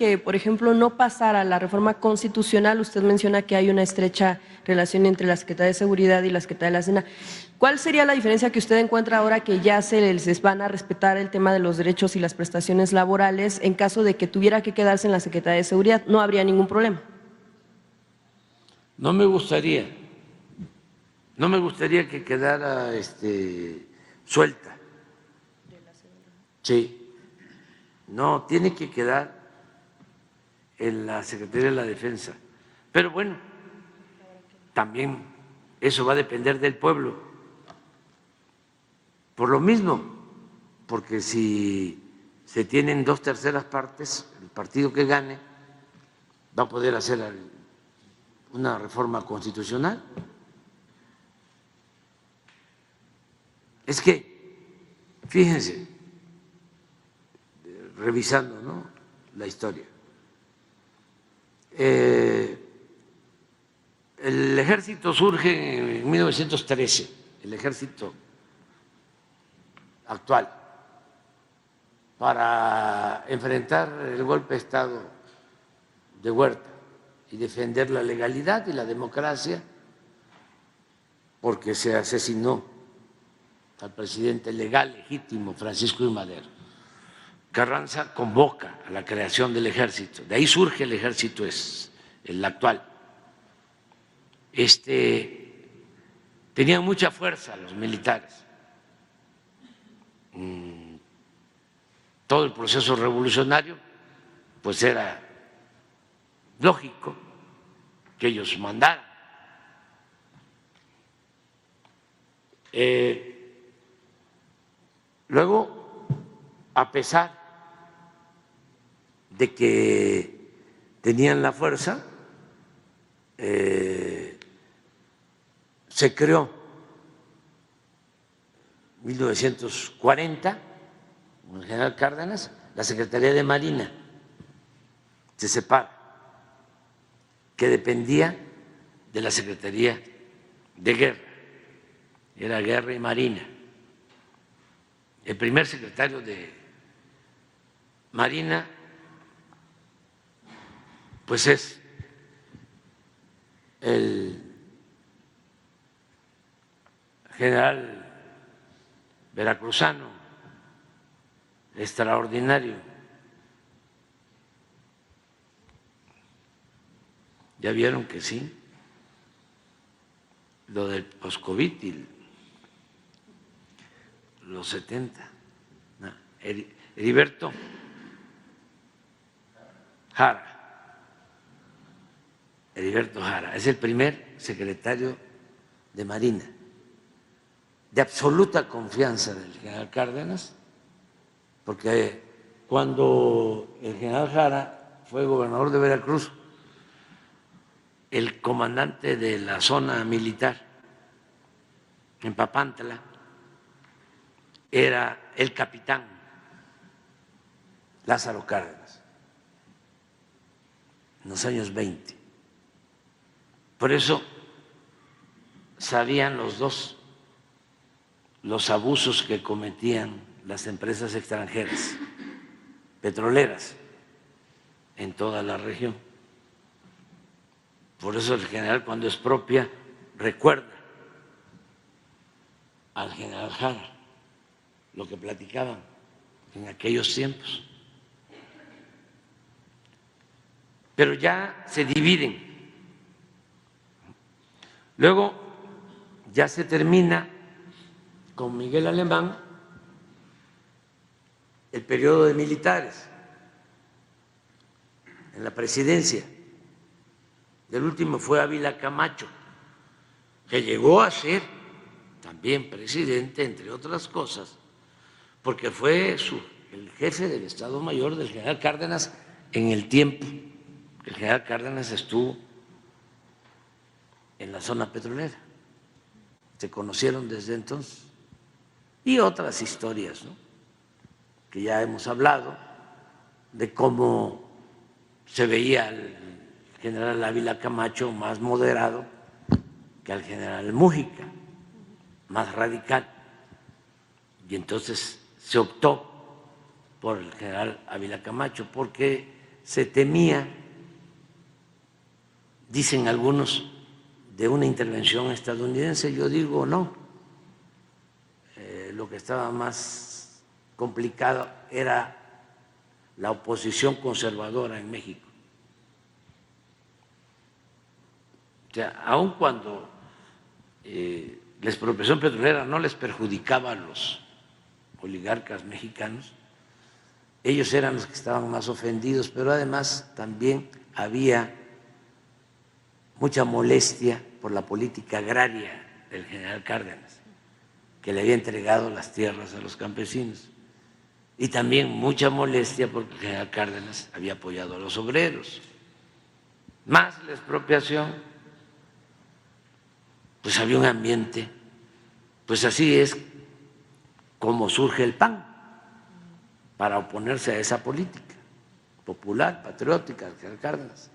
que, por ejemplo, no pasara la reforma constitucional, usted menciona que hay una estrecha relación entre la Secretaría de Seguridad y la Secretaría de la Hacienda. ¿Cuál sería la diferencia que usted encuentra ahora que ya se les van a respetar el tema de los derechos y las prestaciones laborales en caso de que tuviera que quedarse en la Secretaría de Seguridad? No habría ningún problema. No me gustaría que quedara suelta. Sí, no, tiene que quedar en la Secretaría de la Defensa. Pero bueno, también eso va a depender del pueblo. Por lo mismo, porque si se tienen 2/3 partes, el partido que gane va a poder hacer una reforma constitucional. Es que, fíjense, revisando, ¿no?, la historia, el ejército surge en 1913, el ejército actual, para enfrentar el golpe de Estado de Huerta y defender la legalidad y la democracia, porque se asesinó al presidente legal, legítimo, Francisco I. Madero. Carranza convoca a la creación del ejército, de ahí surge el ejército, es el actual. Tenían mucha fuerza los militares. Todo el proceso revolucionario, pues era lógico que ellos mandaran. Luego, a pesar de que tenían la fuerza, se creó en 1940, con el general Cárdenas, la Secretaría de Marina, se separa, que dependía de la Secretaría de Guerra, era Guerra y Marina. El primer secretario de Marina, pues es el general veracruzano, extraordinario. Ya vieron que sí, lo del post-COVID y los 70. No, Heriberto Jara. Heriberto Jara es el primer secretario de Marina, de absoluta confianza del general Cárdenas, porque cuando el general Jara fue gobernador de Veracruz, el comandante de la zona militar en Papantla era el capitán Lázaro Cárdenas, en los años 20. Por eso sabían los dos los abusos que cometían las empresas extranjeras petroleras en toda la región. Por eso el general, cuando expropia, recuerda al general Jara lo que platicaban en aquellos tiempos. Pero ya se dividen. Luego ya se termina con Miguel Alemán el periodo de militares en la presidencia. El último fue Ávila Camacho, que llegó a ser también presidente, entre otras cosas, porque fue el jefe del Estado Mayor del general Cárdenas en el tiempo que el general Cárdenas estuvo en la zona petrolera. Se conocieron desde entonces. Y otras historias, ¿no?, que ya hemos hablado, de cómo se veía al general Ávila Camacho más moderado que al general Mújica, más radical. Y entonces se optó por el general Ávila Camacho porque se temía, dicen algunos, de una intervención estadounidense. Yo digo no. Lo que estaba más complicado era la oposición conservadora en México. O sea, aun cuando la expropiación petrolera no les perjudicaba a los oligarcas mexicanos, ellos eran los que estaban más ofendidos, pero además también había mucha molestia por la política agraria del general Cárdenas, que le había entregado las tierras a los campesinos, y también mucha molestia porque el general Cárdenas había apoyado a los obreros, más la expropiación, pues había un ambiente, pues así es como surge el PAN, para oponerse a esa política popular, patriótica del general Cárdenas.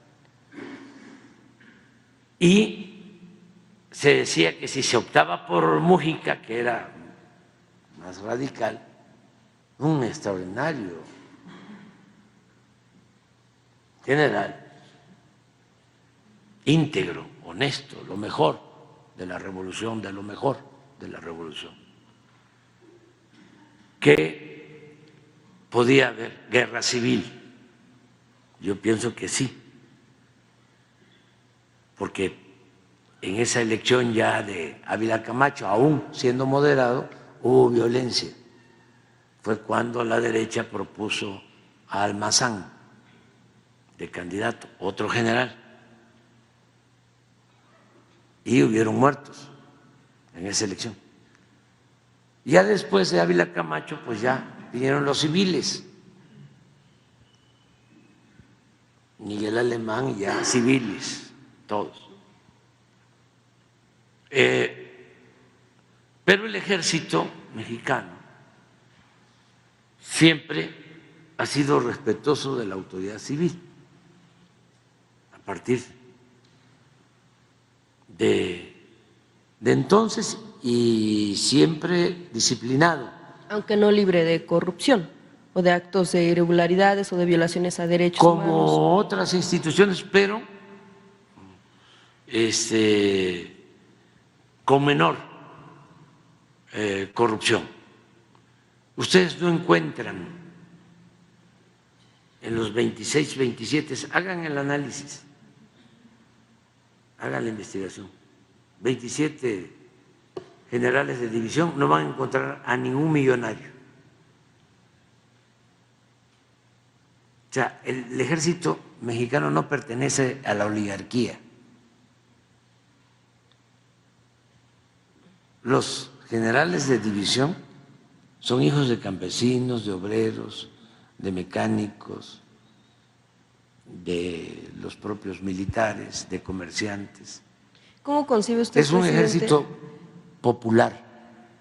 Y se decía que si se optaba por Mújica, que era más radical, un extraordinario general, íntegro, honesto, lo mejor de la revolución, de lo mejor de la revolución, que podía haber guerra civil. Yo pienso que sí, porque en esa elección ya de Ávila Camacho, aún siendo moderado, hubo violencia. Fue cuando la derecha propuso a Almazán de candidato, otro general, y hubieron muertos en esa elección. Ya después de Ávila Camacho, pues ya vinieron los civiles, Miguel Alemán y ya civiles, todos. Pero el ejército mexicano siempre ha sido respetuoso de la autoridad civil, a partir de entonces, y siempre disciplinado. Aunque no libre de corrupción o de actos de irregularidades o de violaciones a derechos humanos. Como otras instituciones, pero con menor corrupción. Ustedes no encuentran en los 26, 27, hagan el análisis, hagan la investigación, 27 generales de división, no van a encontrar a ningún millonario. O sea, el ejército mexicano no pertenece a la oligarquía. Los generales de división son hijos de campesinos, de obreros, de mecánicos, de los propios militares, de comerciantes. ¿Cómo concibe usted, es un presidente, ejército popular?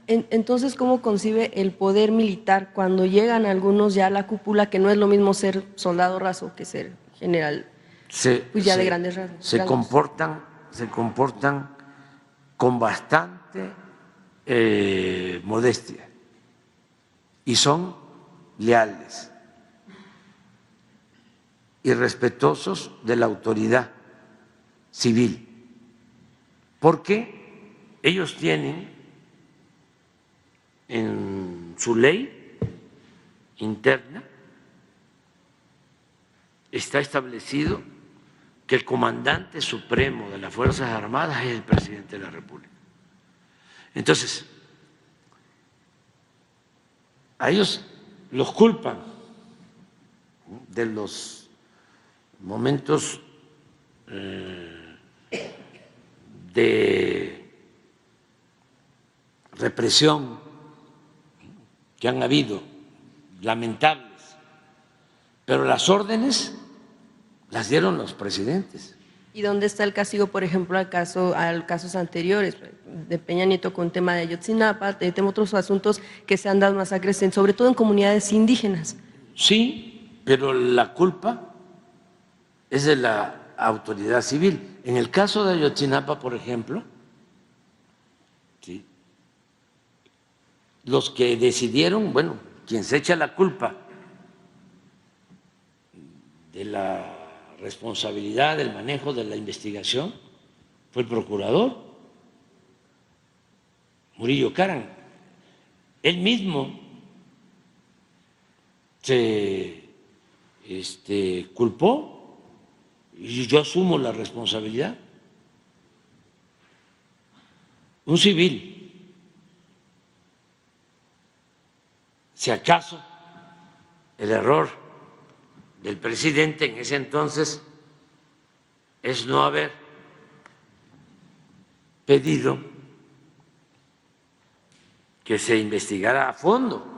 Entonces, ¿cómo concibe el poder militar cuando llegan algunos ya a la cúpula, que no es lo mismo ser soldado raso que ser general, pues ya de grandes rasgos? Se comportan con bastante modestia y son leales y respetuosos de la autoridad civil, porque ellos tienen en su ley interna, está establecido que el comandante supremo de las Fuerzas Armadas es el presidente de la República. Entonces, a ellos los culpan de los momentos de represión que han habido, lamentables, pero las órdenes las dieron los presidentes. ¿Y dónde está el castigo, por ejemplo, a casos anteriores de Peña Nieto con tema de Ayotzinapa, de otros asuntos que se han dado masacres, sobre todo en comunidades indígenas? Sí, pero la culpa es de la autoridad civil. En el caso de Ayotzinapa, por ejemplo, ¿sí?, los que decidieron, bueno, quien se echa la culpa de la responsabilidad del manejo de la investigación fue el procurador Murillo Karam. Él mismo se culpó y yo asumo la responsabilidad. Un civil, si acaso el error del presidente en ese entonces es no haber pedido que se investigara a fondo.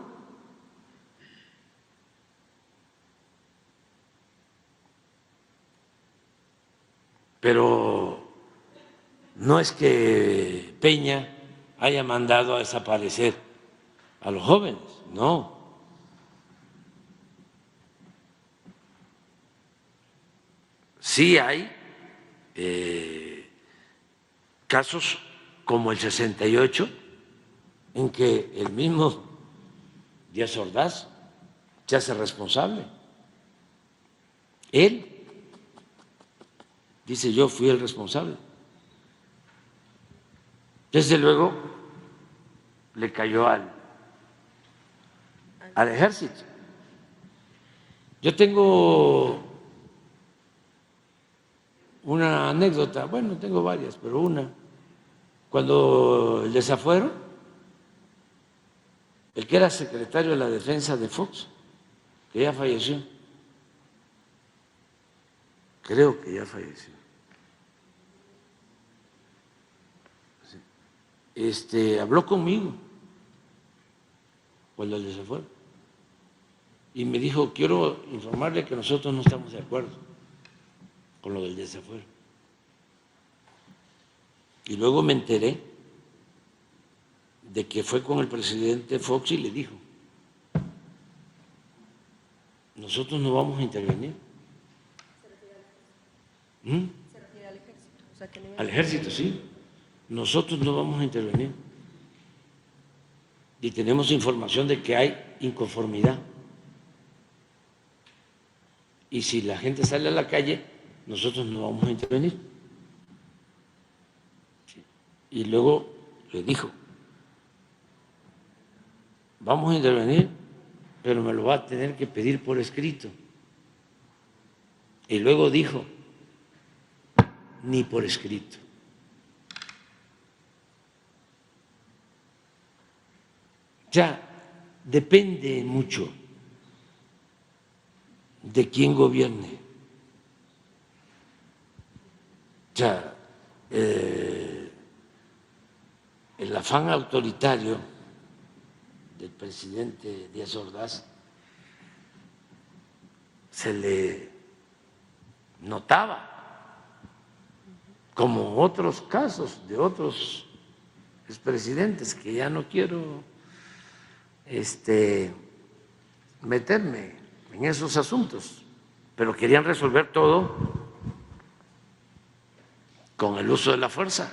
Pero no es que Peña haya mandado a desaparecer a los jóvenes, no. Sí hay casos como el 68, en que el mismo Díaz Ordaz se hace responsable. Él dice: yo fui el responsable. Desde luego le cayó al ejército. Yo tengo una anécdota, bueno, tengo varias, pero una, cuando el desafuero, el que era secretario de la Defensa de Fox, que ya falleció, creo que ya falleció, habló conmigo cuando el desafuero y me dijo: quiero informarle que nosotros no estamos de acuerdo con lo del desafuero. Y luego me enteré de que fue con el presidente Fox y le dijo: nosotros no vamos a intervenir. ¿Se refiere al ejército? O sea, que no... Al ejército, sí. Nosotros no vamos a intervenir. Y tenemos información de que hay inconformidad. Y si la gente sale a la calle, nosotros no vamos a intervenir. Y luego le dijo: vamos a intervenir, pero me lo va a tener que pedir por escrito. Y luego dijo: ni por escrito. Ya depende mucho de quién gobierne. Ya el afán autoritario del presidente Díaz Ordaz se le notaba, como otros casos de otros expresidentes, que ya no quiero meterme en esos asuntos, pero querían resolver todo con el uso de la fuerza.